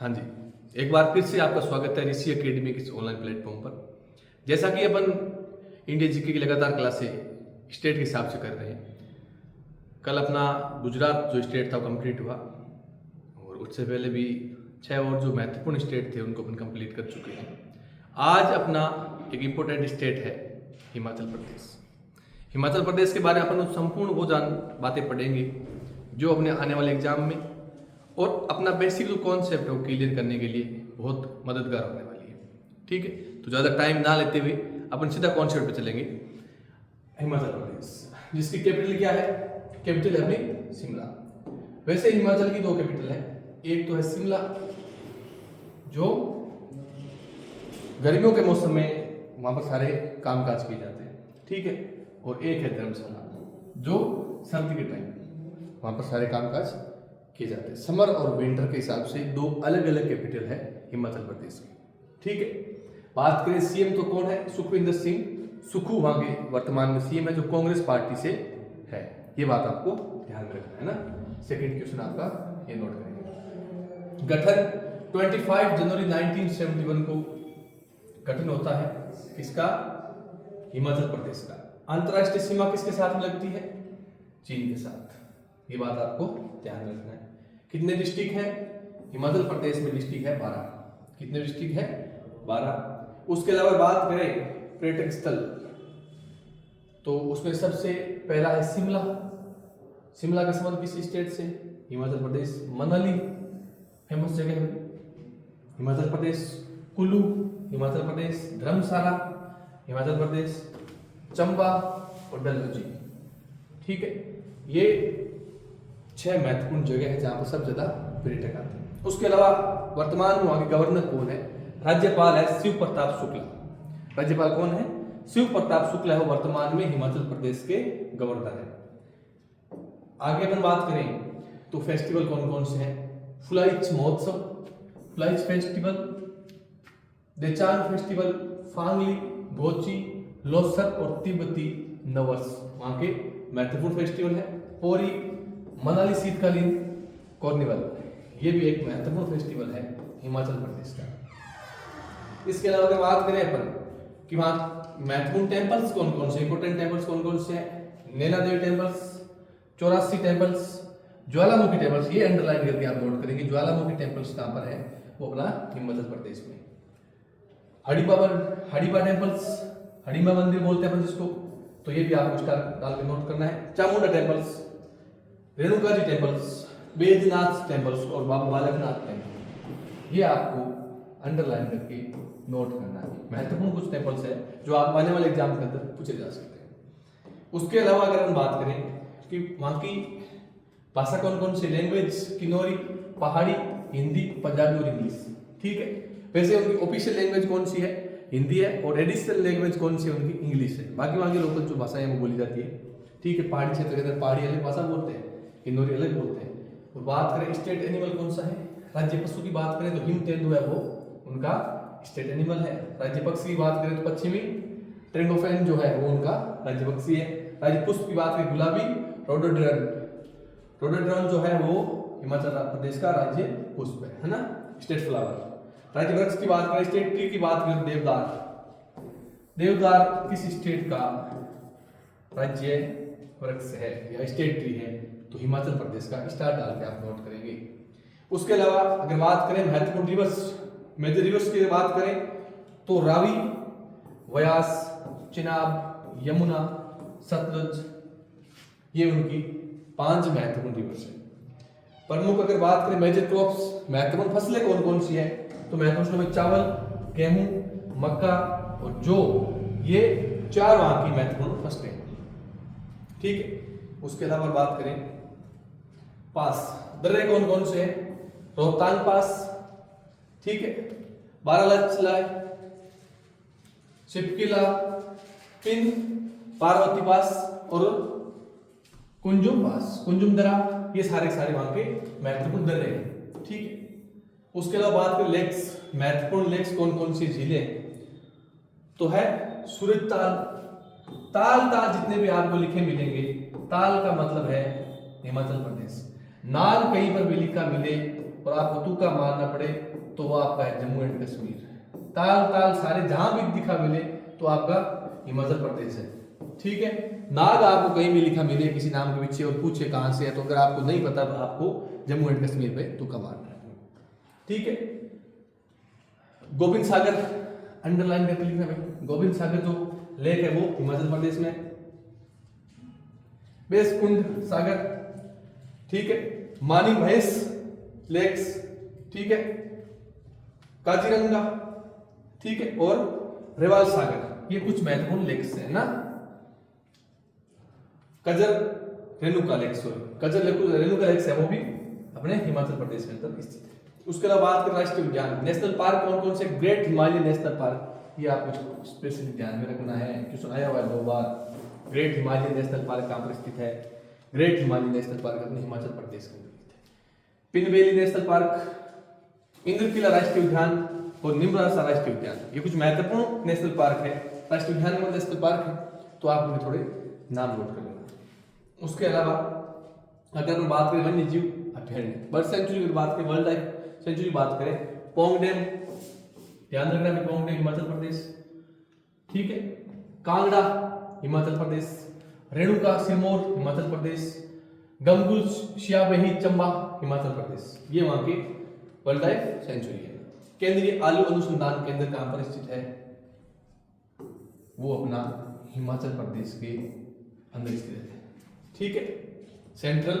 हाँ जी, एक बार फिर से आपका स्वागत है ऋषि एकेडमी के इस ऑनलाइन प्लेटफॉर्म पर। जैसा कि अपन इंडिया जीके की लगातार क्लासें स्टेट के हिसाब से कर रहे हैं। कल अपना गुजरात जो स्टेट था वो कंप्लीट हुआ और उससे पहले भी 6 और जो महत्वपूर्ण स्टेट थे उनको अपन कंप्लीट कर चुके हैं। आज अपना एक इम्पोर्टेंट स्टेट है हिमाचल प्रदेश। हिमाचल प्रदेश के बारे में अपन संपूर्ण वो बातें पढ़ेंगे जो अपने आने वाले एग्जाम में और अपना बेसिक जो कॉन्सेप्ट है वो क्लियर करने के लिए बहुत मददगार होने वाली है। ठीक है, तो ज़्यादा टाइम ना लेते हुए अपन सीधा कॉन्सेप्ट पे चलेंगे। हिमाचल प्रदेश जिसकी कैपिटल क्या है? कैपिटल है अपनी शिमला। वैसे हिमाचल की 2 कैपिटल है, एक तो है शिमला जो गर्मियों के मौसम में वहाँ पर सारे कामकाज किए जाते हैं, ठीक है, और एक है धर्मशाला जो सर्दी के टाइम वहाँ पर सारे कामकाज किए जाते हैं। समर और विंटर के हिसाब से 2 अलग अलग कैपिटल है हिमाचल प्रदेश की, ठीक है। बात करें सीएम तो कौन है? सुखविंदर सिंह सुक्खू वहाँ के वर्तमान में सीएम है जो कांग्रेस पार्टी से है। ये बात आपको ध्यान में रखना है ना। सेकंड क्वेश्चन आपका ये नोट करेंगे। गठन 25 जनवरी 1971 को गठन होता है किसका? हिमाचल प्रदेश का। अंतरराष्ट्रीय सीमा किसके साथ में लगती है? चीन के साथ। ये बात आपको ध्यान में रखना है। कितने डिस्ट्रिक्ट है हिमाचल प्रदेश में? डिस्ट्रिक्ट है 12। कितने डिस्ट्रिक्ट है? 12। उसके अलावा बात करें पर्यटक स्थल तो उसमें सबसे पहला है शिमला। शिमला का संबंध किस स्टेट से? हिमाचल प्रदेश। मनाली फेमस जगह है हिमाचल प्रदेश। कुल्लू हिमाचल प्रदेश। धर्मशाला हिमाचल प्रदेश। चंबा और डलहौजी, ठीक है। ये 6 महत्वपूर्ण जगह है जहां पर सब ज्यादा पर्यटक आते हैं। उसके अलावा वर्तमान में वहां के गवर्नर कौन है? राज्यपाल है शिव प्रताप शुक्ला। राज्यपाल कौन है? शिव प्रताप शुक्ला है, वो वर्तमान में हिमाचल प्रदेश के गवर्नर है। आगे अपन बात करें तो फेस्टिवल कौन कौन से हैं? फ्लाइच महोत्सव, फ्लाइच फेस्टिवल, देचांग फेस्टिवल, फांगली, गोची, लोसर और तिब्बती नववर्ष वहां के महत्वपूर्ण फेस्टिवल है। पोरी, मनाली शीतकालीन कार्निवल, ये भी एक महत्वपूर्ण फेस्टिवल है हिमाचल प्रदेश का। इसके अलावा अगर बात करें अपन कि वहाँ महत्वपूर्ण टेम्पल्स कौन कौन से, इंपोर्टेंट टेम्पल्स कौन कौन से हैं? नैना देवी टेम्पल्स, 84 टेम्पल्स, ज्वालामुखी टेम्पल्स, ये अंडरलाइन करके आप नोट करेंगे। ज्वालामुखी टेम्पल्स कहाँ पर है? वो अपना हिमाचल प्रदेश में। हडिबा टेम्पल्स, हडिबा मंदिर बोलते हैं अपन जिसको, तो ये भी आपको स्टार डाल के नोट करना है। Chamunda temples, Renuka ji temples, Baijnath temples और बाबा बालकनाथ टेम्पल, ये आपको अंडरलाइन करके नोट करना है। महत्वपूर्ण कुछ टेम्पल्स है जो आप आने वाले एग्जाम के अंदर पूछे जा सकते हैं। उसके अलावा अगर हम बात करें कि वहाँ की भाषा कौन कौन सी, लैंग्वेज किन्नौरी, पहाड़ी, हिंदी, पंजाबी और इंग्लिश, ठीक है। वैसे उनकी ऑफिशियल लैंग्वेज कौन सी है? हिंदी है, और एडिशनल लैंग्वेज कौन सी है उनकी? इंग्लिश है। बाकी वहाँ की लोकल जो भाषाएं हैं वो बोली जाती है, ठीक है। पहाड़ी क्षेत्र के अंदर पहाड़ी अलग भाषा बोलते हैं, किन्नौरी अलग बोलते हैं। और बात करें स्टेट एनिमल कौन सा है? राज्य पशु की बात करें तो हिम तेंदुआ है, वो उनका स्टेट एनिमल है। राज्य पक्षी की बात करें तो पश्चिमी ट्रिंगोफेन जो है वो उनका राज्य पक्षी है। राज्य पुष्प की बात करें गुलाबी रोडोडेंड्रन, रोडोडेंड्रन जो है वो हिमाचल प्रदेश का राज्य पुष्प है ना, स्टेट फ्लावर। राज्य वृक्ष की बात करें, स्टेट ट्री की बात करें देवदार। देवदार किस स्टेट का राज्य वृक्ष है या स्टेट ट्री है? तो हिमाचल प्रदेश का। स्टार डाल के आप नोट करेंगे। उसके अलावा अगर बात करें महत्वपूर्ण रिवर्स, मेजर रिवर्स की बात करें तो रावी, व्यास, चिनाब, यमुना, सतलुज, ये उनकी 5 महत्वपूर्ण रिवर्स है। प्रमुख अगर बात करें मेजर क्रॉप्स, महत्वपूर्ण फसलें कौन कौन सी है? तो महत्वपूर्ण में चावल, गेहूं, मक्का और जौ, ये 4 वहां की महत्वपूर्ण फसलें, ठीक है। उसके अलावा बात करें पास, दर्रे कौन कौन से हैं? रोहतांग पास, ठीक है, बारालाचला, शिपकिला, पिन, पार्वती पास और कुंजुम पास, कुंजुम दरा, ये सारे वहां के महत्वपूर्ण दर्रे हैं, ठीक है। उसके अलावा बात करें लेक्स, महत्वपूर्ण लेक्स कौन कौन सी झीलें? तो है सूरज ताल जितने भी आपको लिखे मिलेंगे, ताल का मतलब है हिमाचल प्रदेश। नाल कहीं पर भी लिखा मिले और आपको तुक्का मारना पड़े तो वो आपका है जम्मू एंड कश्मीर। ताल ताल सारे जहां भी दिखा मिले तो आपका हिमाचल प्रदेश है। ठीक है, नाग आपको कहीं भी लिखा मिले किसी नाम के पीछे और पूछे कहां से है, तो अगर आपको नहीं पता तो आपको जम्मू एंड कश्मीर पे तुक्का मारना है। ठीक है, गोविंद सागर अंडरलाइन करके लिखना भाई। गोविंद सागर जो लेक है वो हिमाचल प्रदेश में। बेसकुंड सागर, ठीक है। मानिक महेश लेक्स, ठीक है। काजीरंगा, ठीक है। और रेवाल सागर, ये कुछ महत्वपूर्ण लेक्स है ना। कजर रेणुका लेक्स, कजर रेणुका लेक्स है वो भी अपने हिमाचल प्रदेश के अंदर स्थित है। उसके अलावा बात करें राष्ट्रीय उद्यान नेशनल पार्क कौन कौन से, ग्रेट हिमालयन नेशनल पार्क, ये आपको स्पेशली ध्यान में रखना है क्योंकि आया हुआ है 2 बार। ग्रेट हिमालयन नेशनल पार्क कहां पर स्थित है, ग्रेट हिमालयन नेशनल पार्क अपने हिमाचल प्रदेश के अंदर स्थित है। पिनवेली नेशनल पार्क, इंद्रकिला राष्ट्रीय उद्यान और निम्रासा राष्ट्रीय उद्यान, ये कुछ महत्वपूर्ण नेशनल पार्क है। राष्ट्रीय उद्यान में नेशनल पार्क है तो आप इनके थोड़े नाम नोट कर लेना। उसके अलावा अगर हम बात करें वन्य जीव अभ्यारण्य, बर्ड सेंचुरी की बात करें, वाइल्ड लाइफ सेंचुरी बात करें, पोंग डैम, ध्यान रखना है पोंग डैम हिमाचल प्रदेश, ठीक है। कांगड़ा हिमाचल प्रदेश, रेणुका सिरमौर हिमाचल प्रदेश, गंगुल शियाबही चंबा हिमाचल प्रदेश, ये वहां के वाइल्ड लाइफ सेंचुरी है। केंद्रीय आलू अनुसंधान केंद्र कहां पर स्थित है, वो अपना हिमाचल प्रदेश के अंदर स्थित है, ठीक है। सेंट्रल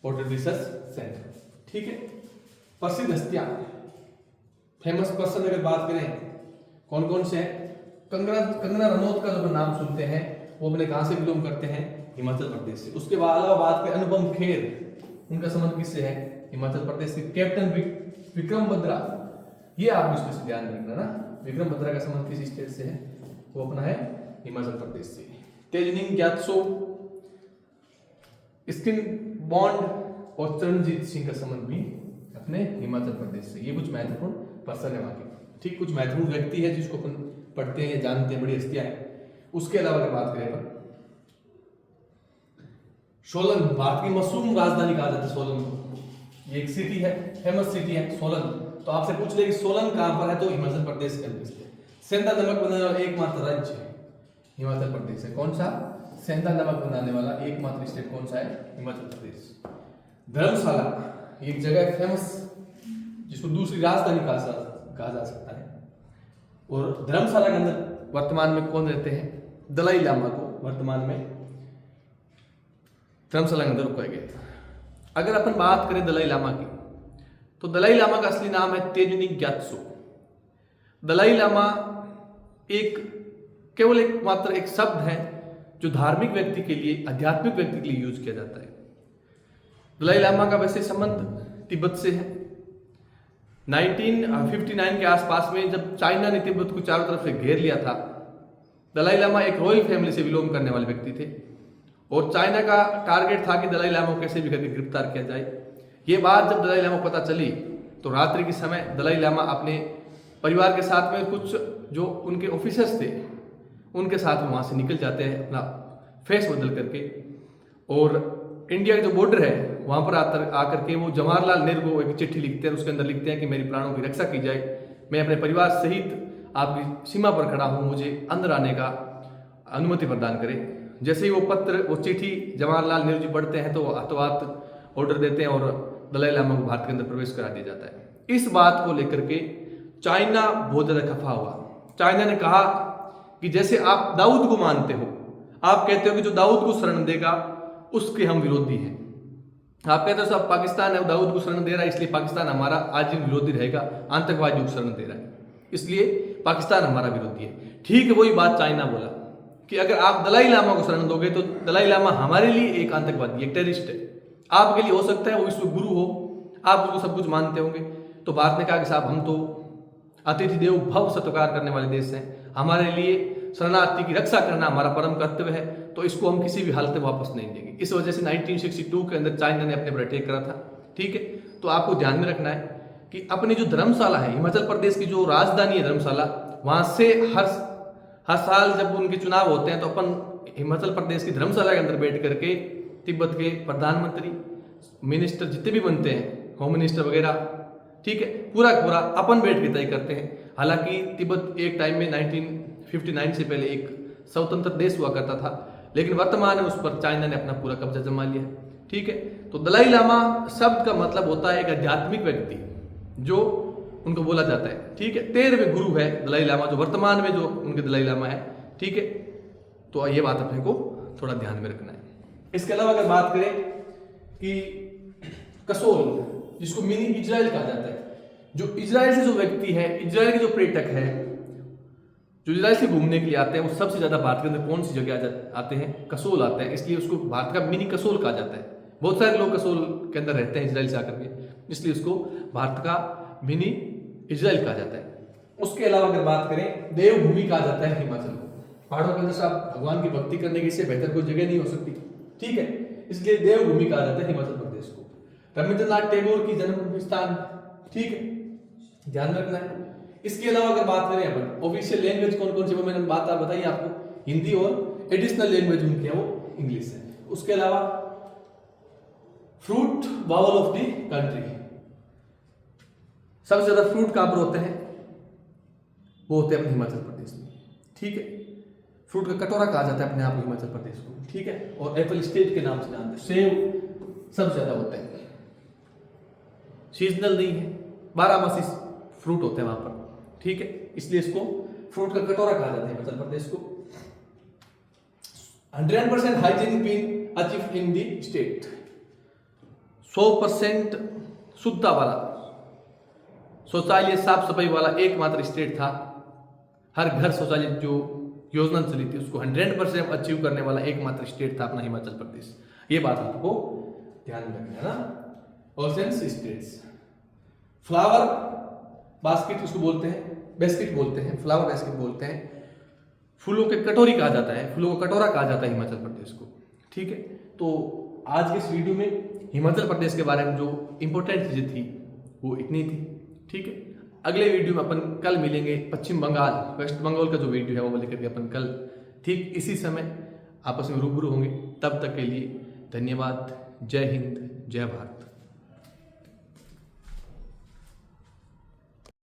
पोर्टल रिसर्च सेंटर, ठीक है। प्रसिद्ध हस्तियां, फेमस पर्सन अगर बात करें कौन कौन से हैं, कंगना रनौत का जो नाम सुनते हैं वो अपने कहां से बिलोंग करते हैं, हिमाचल प्रदेश से। उसके अलावा बात करें अनुपम खेर, उनका संबंध किससे है, हिमाचल प्रदेश से। कैप्टन विक्रम बत्रा, ये आप इसमें से ध्यान रखना ना, विक्रम बत्रा का संबंध किस स्टेट से है, वो अपना है हिमाचल प्रदेश से। तेजनिंग ग्यात्सो, स्किन बॉन्ड और चरणजीत सिंह का संबंध भी अपने हिमाचल प्रदेश से। ये कुछ महत्वपूर्ण पर्सन है वहां के, ठीक, कुछ महत्वपूर्ण व्यक्ति है जिसको अपन पढ़ते हैं या जानते हैं, बड़ी हस्तियां हैं। उसके अलावा अगर बात करें अपन सोलन, भारत की मशरूम राजधानी कहा जाता है सोलन को, ये एक सिटी है, फेमस सिटी है सोलन। तो आपसे पूछ ले कि सोलन कहां पर है, तो हिमाचल प्रदेश के अंदर स्थित है। सेंधा नमक बनाने वाला एकमात्र राज्य है हिमाचल प्रदेश है, कौन सा, सेंधा नमक बनाने वाला एकमात्र स्टेट कौन सा है, हिमाचल प्रदेश। धर्मशाला एक जगह है फेमस जिसको दूसरी राजधानी कहा जा सकता है। और धर्मशाला के अंदर वर्तमान में कौन रहते हैं, दलाई लामा को वर्तमान में धर्मशाला के अंदर रुकाया गया। अगर अपन बात करें दलाई लामा की, तो दलाई लामा का असली नाम है तेजनिंग ग्यात्सो। दलाई लामा केवल एक मात्र एक शब्द है जो धार्मिक व्यक्ति के लिए, आध्यात्मिक व्यक्ति के लिए यूज किया जाता है। दलाई लामा का वैसे संबंध तिब्बत से है। 1959 के आसपास में जब चाइना ने तिब्बत को चारों तरफ से घेर लिया था, दलाई लामा एक रॉयल फैमिली से बिलोंग करने वाले व्यक्ति थे और चाइना का टारगेट था कि दलाई लामा को कैसे भी करके गिरफ्तार किया जाए। ये बात जब दलाई लामा को पता चली तो रात्रि के समय दलाई लामा अपने परिवार के साथ में कुछ जो उनके ऑफिसर्स थे उनके साथ में वहाँ से निकल जाते हैं अपना फेस बदल करके, और इंडिया का जो बॉर्डर है वहाँ पर आकर के वो जवाहरलाल नेहरू को एक चिट्ठी लिखते हैं। उसके अंदर लिखते हैं कि मेरी प्राणों की रक्षा की जाए, मैं अपने परिवार सहित आपकी सीमा पर खड़ा हूँ, मुझे अंदर आने का अनुमति प्रदान करें। जैसे ही वो चिट्ठी जवाहरलाल नेहरू जी पढ़ते हैं तो हाथों हाथ ऑर्डर देते हैं और दलाई लामा को भारत के अंदर प्रवेश करा दिया जाता है। इस बात को लेकर के चाइना बहुत ज्यादा खफा हुआ। चाइना ने कहा कि जैसे आप दाऊद को मानते हो, आप कहते हो कि जो दाऊद को शरण देगा उसके हम विरोधी हैं, आप कहते हो सब पाकिस्तान है दाऊद को शरण दे रहा है इसलिए पाकिस्तान हमारा आजीवन विरोधी रहेगा, आतंकवादी को शरण दे रहा है इसलिए पाकिस्तान हमारा विरोधी है। ठीक है, वही बात चाइना बोला कि अगर आप दलाई लामा को शरण दोगे तो दलाई लामा हमारे लिए एक आतंकवादी, एक टेररिस्ट है, आपके लिए हो सकता है वो विश्व गुरु हो, आप उसको सब कुछ मानते होंगे। तो भारत ने कहा कि साहब हम तो अतिथि देव भव सत्कार करने वाले देश हैं, हमारे लिए शरणार्थी की रक्षा करना हमारा परम कर्तव्य है, तो इसको हम किसी भी हालत में वापस नहीं देंगे। इस वजह से 1962 के अंदर चाइना ने अपने पर अटैक करा था। ठीक है, तो आपको ध्यान में रखना है कि अपनी जो धर्मशाला है, हिमाचल प्रदेश की जो राजधानी है धर्मशाला, वहां से हर साल जब उनके चुनाव होते हैं तो अपन हिमाचल प्रदेश की धर्मशाला के अंदर बैठ करके तिब्बत के प्रधानमंत्री, मिनिस्टर जितने भी बनते हैं होम मिनिस्टर वगैरह, ठीक है, पूरा का पूरा अपन बैठ के तय करते हैं। हालांकि तिब्बत एक टाइम में 1959 से पहले एक स्वतंत्र देश हुआ करता था, लेकिन वर्तमान में उस पर चाइना ने अपना पूरा कब्जा जमा लिया है, ठीक है। तो दलाई लामा शब्द का मतलब होता है एक आध्यात्मिक व्यक्ति, जो उनको बोला जाता है, ठीक है। 13वें गुरु है दलाई लामा, जो वर्तमान में जो उनके दलाई लामा है, ठीक है। तो ये बात अपने को थोड़ा ध्यान में रखना है। इसके अलावा अगर बात करें कि कसोल, जिसको मिनी इजराइल कहा जाता है, जो इजराइल से जो व्यक्ति है, इजराइल के जो पर्यटक है, जो इजराइल से घूमने के लिए आते हैं, वो सबसे ज्यादा भारत के अंदर कौन सी जगह आते हैं? कसोल आते हैं, इसलिए उसको भारत का मिनी कसोल कहा जाता है। बहुत सारे लोग कसोल के अंदर रहते हैं इजराइल से आकर के, इसलिए उसको भारत का मिनी इजराइल कहा जाता है। उसके अलावा अगर बात करें, देवभूमि कहा जाता है हिमाचल को। पहाड़ों के अंदर से आप भगवान की भक्ति करने की इससे बेहतर कोई जगह नहीं हो सकती, ठीक है, इसलिए देवभूमि कहा जाता है हिमाचल प्रदेश को। रविंद्रनाथ टैगोर की जन्म स्थान, ठीक है, ध्यान रखना है। इसके अलावा अगर बात करें अपन ऑफिशियल लैंग्वेज कौन कौन सी, वो मैंने बात बताई आपको, हिंदी, और एडिशनल लैंग्वेज उनकी है वो इंग्लिश है। उसके अलावा fruit bowl of the country, सबसे ज्यादा फ्रूट कहां पर होते हैं? वो होते हैं अपने हिमाचल प्रदेश में, ठीक है। फ्रूट का कटोरा कहा जाता है अपने आप हिमाचल प्रदेश को, ठीक है। और एप्पल स्टेट के नाम से जानते हैं। सेब सबसे ज्यादा होते हैं, सीजनल नहीं है, 12 मासी फ्रूट होते हैं वहां पर, ठीक है, इसलिए इसको फ्रूट का कटोरा कहा जाता है हिमाचल प्रदेश को। 100% hygienic been achieve in the state, 100% शुद्धता वाला, शौचालय साफ सफाई वाला एकमात्र स्टेट था। हर घर शौचालय जो योजना चली थी उसको 100% अचीव करने वाला एकमात्र स्टेट था अपना हिमाचल प्रदेश। ये बात आपको ध्यान में रखना है ना। ओशंस स्टेट्स, फ्लावर बास्केट उसको बोलते हैं, बास्केट बोलते हैं, फ्लावर बास्केट बोलते हैं। फूलों के कटोरी कहा जाता है, फूलों का कटोरा कहा जाता है हिमाचल प्रदेश को, ठीक है। तो आज के इस वीडियो में हिमाचल प्रदेश के बारे में जो इंपॉर्टेंट चीजें थी वो इतनी थी, ठीक है। अगले वीडियो में अपन कल मिलेंगे, पश्चिम बंगाल, वेस्ट बंगाल का जो वीडियो है वो लेकर के अपन कल ठीक इसी समय आपस में रूबरू होंगे। तब तक के लिए धन्यवाद। जय हिंद, जय भारत।